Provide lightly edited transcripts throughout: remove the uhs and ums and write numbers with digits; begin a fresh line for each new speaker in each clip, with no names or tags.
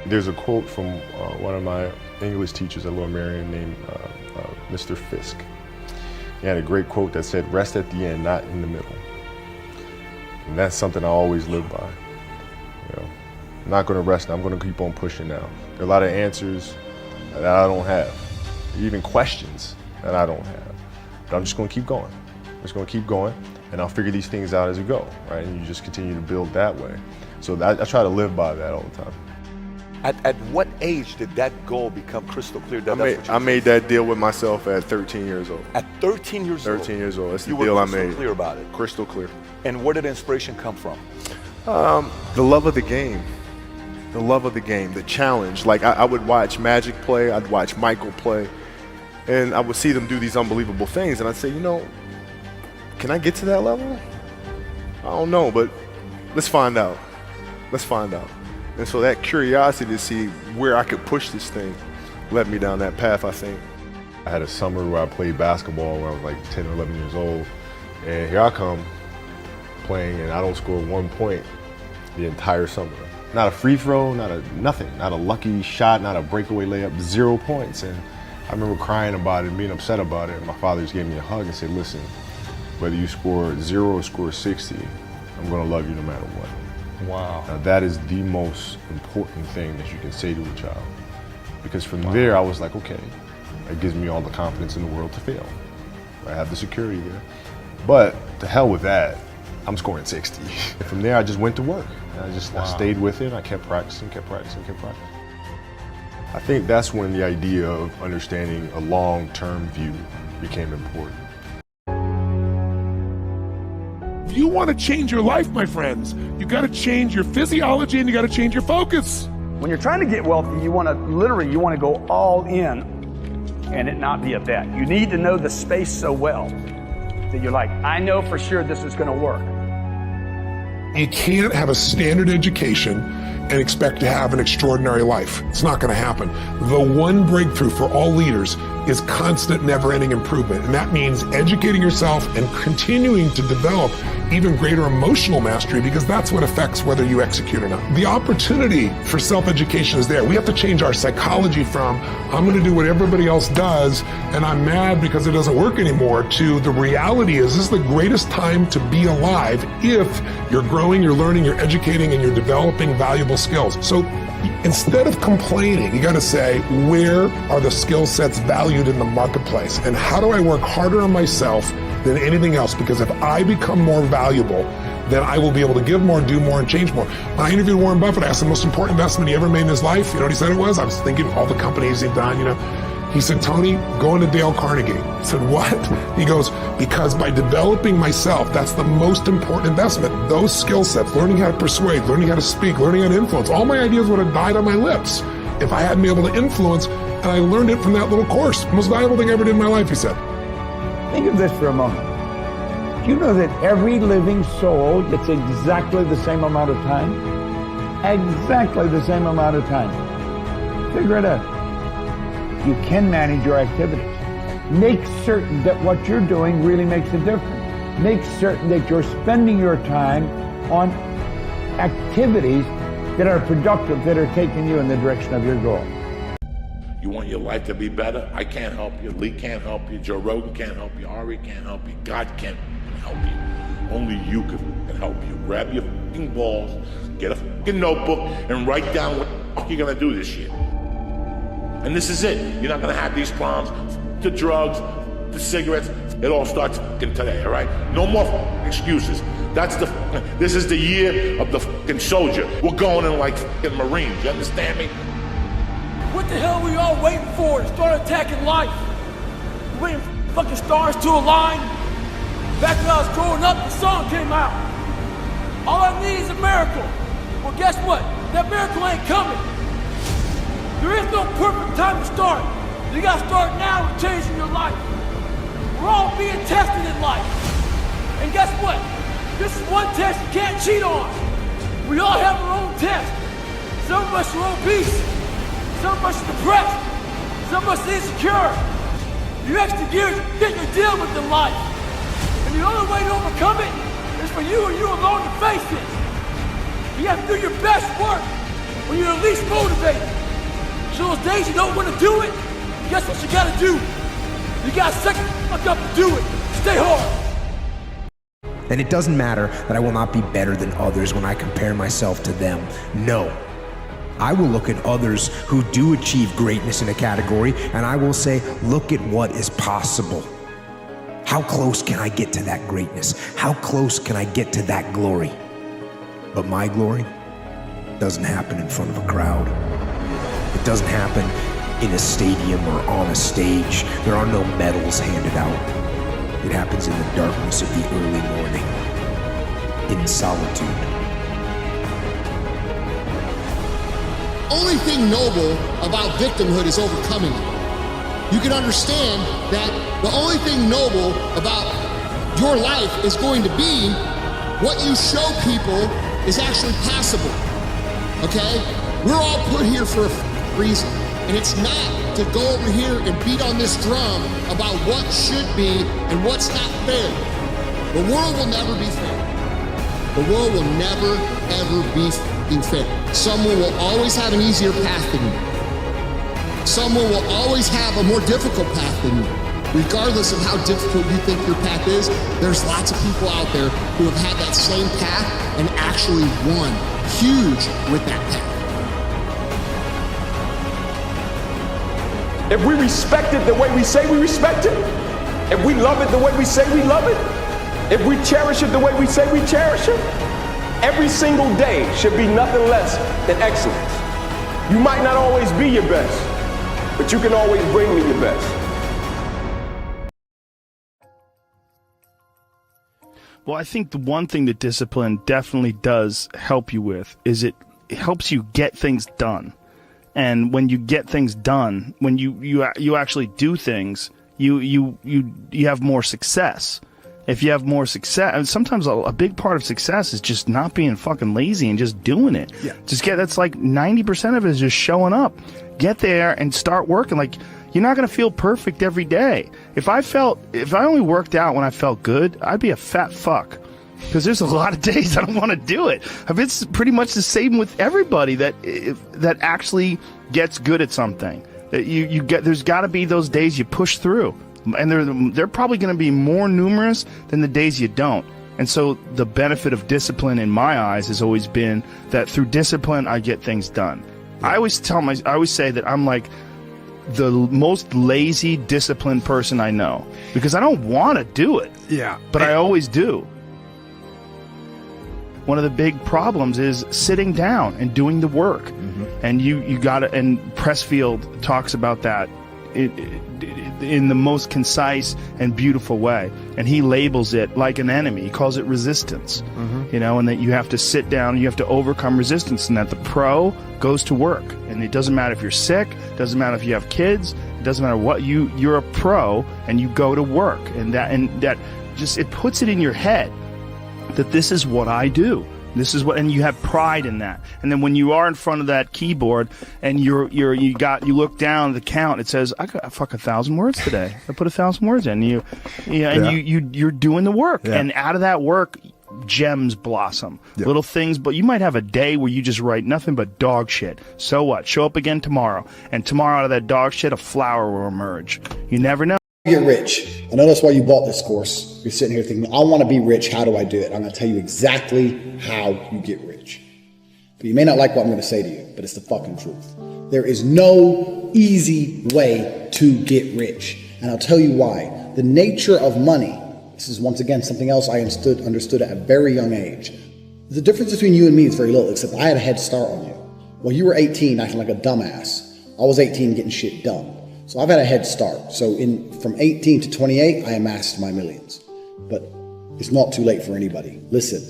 There's a quote from one of my English teachers at Lower Merion named Mr. Fisk. He had a great quote that said, "Rest at the end, not in the middle." And that's something I always live by. You know, I'm not going to rest now. I'm going to keep on pushing now. There are a lot of answers that I don't have, even questions that I don't have. But I'm just going to keep going. I'm just going to keep going, and I'll figure these things out as we go, right? And you just continue to build that way. So I try to live by that all the time.
At what age did that goal become crystal clear?
I made that deal with myself at 13 years old.
At 13 years old?
13 years old. That's the
you
deal I
were
made.
crystal clear about it?
Crystal clear.
And where did inspiration come from?
The love of the game. The love of the game, the challenge. Like I would watch Magic play, I'd watch Michael play, and I would see them do these unbelievable things, and I'd say, you know, can I get to that level? I don't know, but let's find out. Let's find out. And so that curiosity to see where I could push this thing led me down that path, I think. I had a summer where I played basketball when I was like 10 or 11 years old, and here I come playing, and I don't score 1 point the entire summer. Not a free throw, nothing, not a lucky shot, not a breakaway layup, 0 points. And I remember crying about it and being upset about it. And my father just gave me a hug and said, listen, whether you score 0 or score 60, I'm gonna love you no matter what.
Wow.
Now that is the most important thing that you can say to a child. Because from there I was like, okay, that gives me all the confidence in the world to fail. I have the security there. But to hell with that, I'm scoring 60. And from there I just went to work. And I stayed with it. I kept practicing, kept practicing, kept practicing. I think that's when the idea of understanding a long-term view became important.
If you want to change your life, my friends, you got to change your physiology and you got to change your focus.
When you're trying to get wealthy, you want to go all in and it not be a bet. You need to know the space so well that you're like, I know for sure this is going to work.
You can't have a standard education and expect to have an extraordinary life. It's not going to happen. The one breakthrough for all leaders is constant, never-ending improvement. And that means educating yourself and continuing to develop even greater emotional mastery, because that's what affects whether you execute or not. The opportunity for self-education is there. We have to change our psychology from, I'm going to do what everybody else does, and I'm mad because it doesn't work anymore, to the reality is this is the greatest time to be alive if you're growing, you're learning, you're educating, and you're developing valuable skills. So instead of complaining, you got to say, where are the skill sets valued in the marketplace? And how do I work harder on myself than anything else? Because if I become more valuable, then I will be able to give more, do more, and change more. When I interviewed Warren Buffett, I asked the most important investment he ever made in his life. You know what he said it was? I was thinking all the companies he'd done, you know. He said, Tony, go into Dale Carnegie. I said, what? He goes, because by developing myself, that's the most important investment. Those skill sets, learning how to persuade, learning how to speak, learning how to influence, all my ideas would have died on my lips if I hadn't been able to influence, and I learned it from that little course. The most valuable thing I ever did in my life, he said.
Think of this for a moment. Do you know that every living soul gets exactly the same amount of time? Exactly the same amount of time. Figure it out. You can manage your activities. Make certain that what you're doing really makes a difference. Make certain that you're spending your time on activities that are productive, that are taking you in the direction of your goal.
You want your life to be better? I can't help you. Lee can't help you. Joe Rogan can't help you. Ari can't help you. God can't help you. Only you can help you. Grab your fucking balls, get a fucking notebook, and write down what the fuck you're gonna do this year. And this is it. You're not gonna have these problems. The drugs, the cigarettes, it all starts fucking today, all right? No more fucking excuses. This is the year of the fucking soldier. We're going in like fucking Marines, you understand me?
What the hell are we all waiting for to start attacking life? We're waiting for fucking stars to align. Back when I was growing up, the song came out. All I need is a miracle. Well, guess what? That miracle ain't coming. There is no perfect time to start. You gotta start now with changing your life. We're all being tested in life. And guess what? This is one test you can't cheat on. We all have our own test. Some of us are obese. Some of us are depressed. Some of us are insecure. You extra gears that you're dealing with in life. And the only way to overcome it is for you and you alone to face it. You have to do your best work. when you're least motivated. So those days you don't want to do it, guess what you gotta do? You gotta suck the fuck up and do it. Stay hard.
And it doesn't matter that I will not be better than others when I compare myself to them. No. I will look at others who do achieve greatness in a category, and I will say, look at what is possible. How close can I get to that greatness? How close can I get to that glory? But my glory doesn't happen in front of a crowd. It doesn't happen in a stadium or on a stage. There are no medals handed out. It happens in the darkness of the early morning, in solitude.
Only thing noble about victimhood is overcoming it. You can understand that the only thing noble about your life is going to be what you show people is actually possible. Okay? We're all put here for a reason. And it's not to go over here and beat on this drum about what should be and what's not fair. The world will never be fair. The world will never, ever be fair. Someone will always have an easier path than you. Someone will always have a more difficult path than you. Regardless of how difficult you think your path is, there's lots of people out there who have had that same path and actually won huge with that path.
If we respect it the way we say we respect it, if we love it the way we say we love it, if we cherish it the way we say we cherish it, every single day should be nothing less than excellence. You might not always be your best, but you can always bring me your best.
Well, I think the one thing that discipline definitely does help you with is it helps you get things done. And when you get things done, when you actually do things, you have more success. If you have more success, and sometimes a big part of success is just not being fucking lazy and just doing it.
Yeah.
That's like 90% of it is just showing up. Get there and start working. Like, you're not going to feel perfect every day. If I only worked out when I felt good, I'd be a fat fuck. Because there's a lot of days I don't want to do it. It's pretty much the same with everybody that actually gets good at something. There's got to be those days you push through, and they're probably going to be more numerous than the days you don't. And so the benefit of discipline, in my eyes, has always been that through discipline I get things done. Yeah. I always say that I'm like the most lazy, disciplined person I know because I don't want to do it.
Yeah,
but I always do. One of the big problems is sitting down and doing the work. Mm-hmm. And you got to, and Pressfield talks about that in the most concise and beautiful way. And he labels it like an enemy. He calls it resistance. Mm-hmm. And that you have to sit down, you have to overcome resistance, and that the pro goes to work. And it doesn't matter if you're sick, it doesn't matter if you have kids, it doesn't matter what, you're a pro and you go to work. And that just, it puts it in your head that this is what I do. This is what, and you have pride in that. And then when you are in front of that keyboard and you look down at the count, it says, I got 1,000 words today. I put 1,000 words in. You're doing the work. Yeah. And out of that work, gems blossom. Yeah. Little things, but you might have a day where you just write nothing but dog shit. So what? Show up again tomorrow. And tomorrow out of that dog shit, a flower will emerge. You never know.
Get rich. I know that's why you bought this course. You're sitting here thinking, I want to be rich. How do I do it? I'm going to tell you exactly how you get rich. But you may not like what I'm going to say to you, but it's the fucking truth. There is no easy way to get rich. And I'll tell you why. The nature of money, this is once again something else I understood at a very young age. The difference between you and me is very little, except I had a head start on you. Well, you were 18 acting like a dumbass. I was 18 getting shit done. So I've had a head start. So from 18 to 28, I amassed my millions. But it's not too late for anybody. Listen,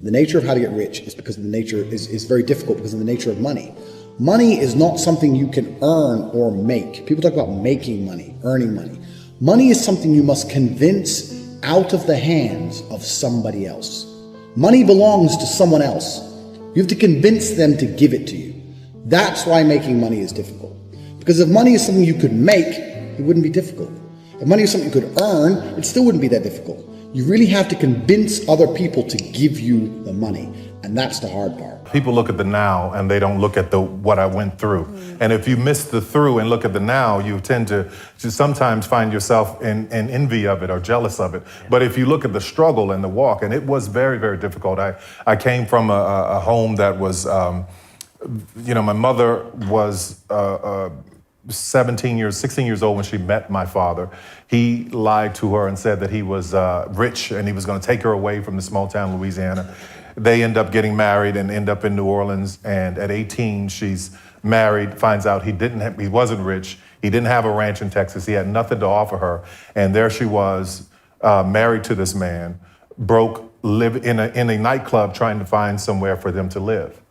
the nature of how to get rich is because the nature is very difficult because of the nature of money. Money is not something you can earn or make. People talk about making money, earning money. Money is something you must convince out of the hands of somebody else. Money belongs to someone else. You have to convince them to give it to you. That's why making money is difficult. Because if money is something you could make, it wouldn't be difficult. If money is something you could earn, it still wouldn't be that difficult. You really have to convince other people to give you the money. And that's the hard part.
People look at the now and they don't look at what I went through. And if you miss the through and look at the now, you tend to sometimes find yourself in envy of it or jealous of it. But if you look at the struggle and the walk, and it was very, very difficult. I came from a home that was, my mother was 16 years old when she met my father. He lied to her and said that he was rich and he was going to take her away from the small town Louisiana. They end up getting married and end up in New Orleans. And at 18, she's married, finds out he wasn't rich. He didn't have a ranch in Texas. He had nothing to offer her. And there she was, married to this man, broke, live in a nightclub trying to find somewhere for them to live.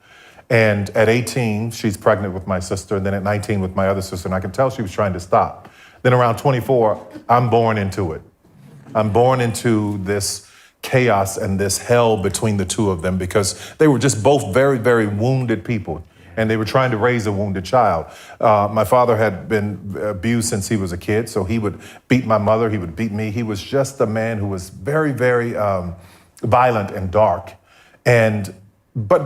And at 18, she's pregnant with my sister, and then at 19 with my other sister, and I can tell she was trying to stop. Then around 24, I'm born into it. I'm born into this chaos and this hell between the two of them because they were just both very, very wounded people, and they were trying to raise a wounded child. My father had been abused since he was a kid, so he would beat my mother, he would beat me. He was just a man who was very, very violent and dark. And But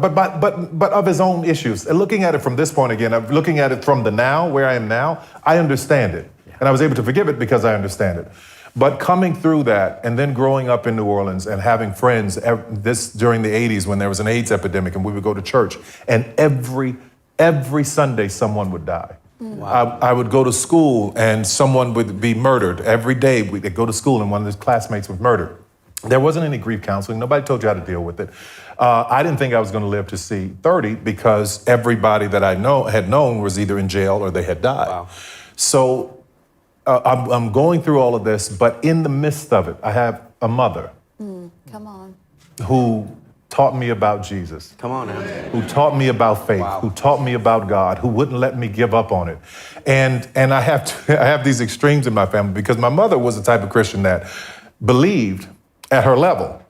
of his own issues. And looking at it from this point again, looking at it from the now, where I am now, I understand it. And I was able to forgive it because I understand it. But coming through that and then growing up in New Orleans and having friends, during the 80s when there was an AIDS epidemic and we would go to church and every Sunday someone would die. Wow. I would go to school and someone would be murdered. Every day we'd go to school and one of his classmates was murdered. There wasn't any grief counseling. Nobody told you how to deal with it. I didn't think I was going to live to see 30 because everybody that I had known was either in jail or they had died. Wow. So I'm going through all of this, but in the midst of it, I have a mother.
Come on.
Who taught me about Jesus.
Come on now.
Who taught me about faith.
Wow.
Who taught me about God. Who wouldn't let me give up on it. And I have these extremes in my family because my mother was the type of Christian that believed at her level.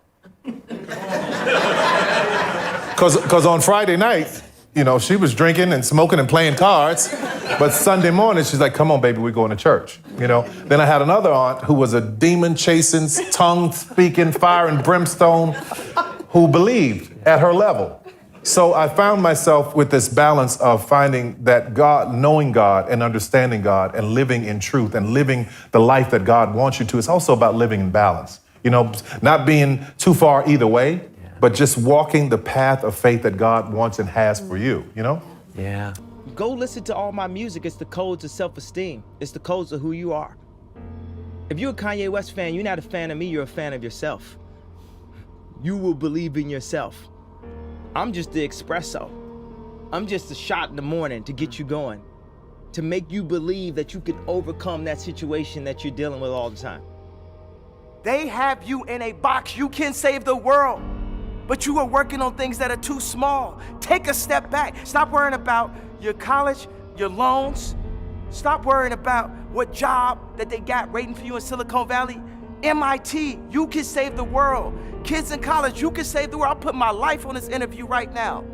Because on Friday night, she was drinking and smoking and playing cards. But Sunday morning, she's like, come on, baby, we're going to church. Then I had another aunt who was a demon-chasing, tongue-speaking, fire and brimstone, who believed at her level. So I found myself with this balance of finding that God, knowing God and understanding God and living in truth and living the life that God wants you to. It's also about living in balance. Not being too far either way, but just walking the path of faith that God wants and has for you,
Yeah. Go listen to all my music. It's the codes of self-esteem. It's the codes of who you are. If you're a Kanye West fan, you're not a fan of me, you're a fan of yourself. You will believe in yourself. I'm just the espresso. I'm just a shot in the morning to get you going, to make you believe that you can overcome that situation that you're dealing with all the time. They have you in a box. You can save the world, but you are working on things that are too small. Take a step back. Stop worrying about your college, your loans. Stop worrying about what job that they got waiting for you in Silicon Valley. MIT, you can save the world. Kids in college, you can save the world. I'm putting my life on this interview right now.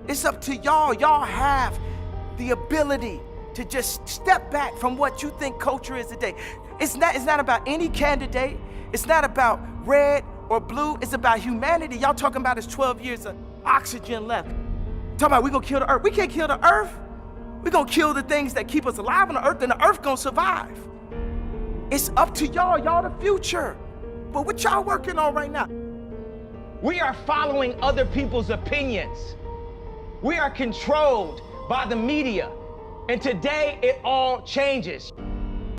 It's up to y'all. Y'all have the ability to just step back from what you think culture is today. It's not about any candidate. It's not about red or blue. It's about humanity. Y'all talking about is 12 years of oxygen left. Talking about we gonna kill the earth. We can't kill the earth. We gonna kill the things that keep us alive on the earth, and the earth gonna survive. It's up to y'all. Y'all the future. But what y'all working on right now? We are following other people's opinions. We are controlled by the media. And today it all changes.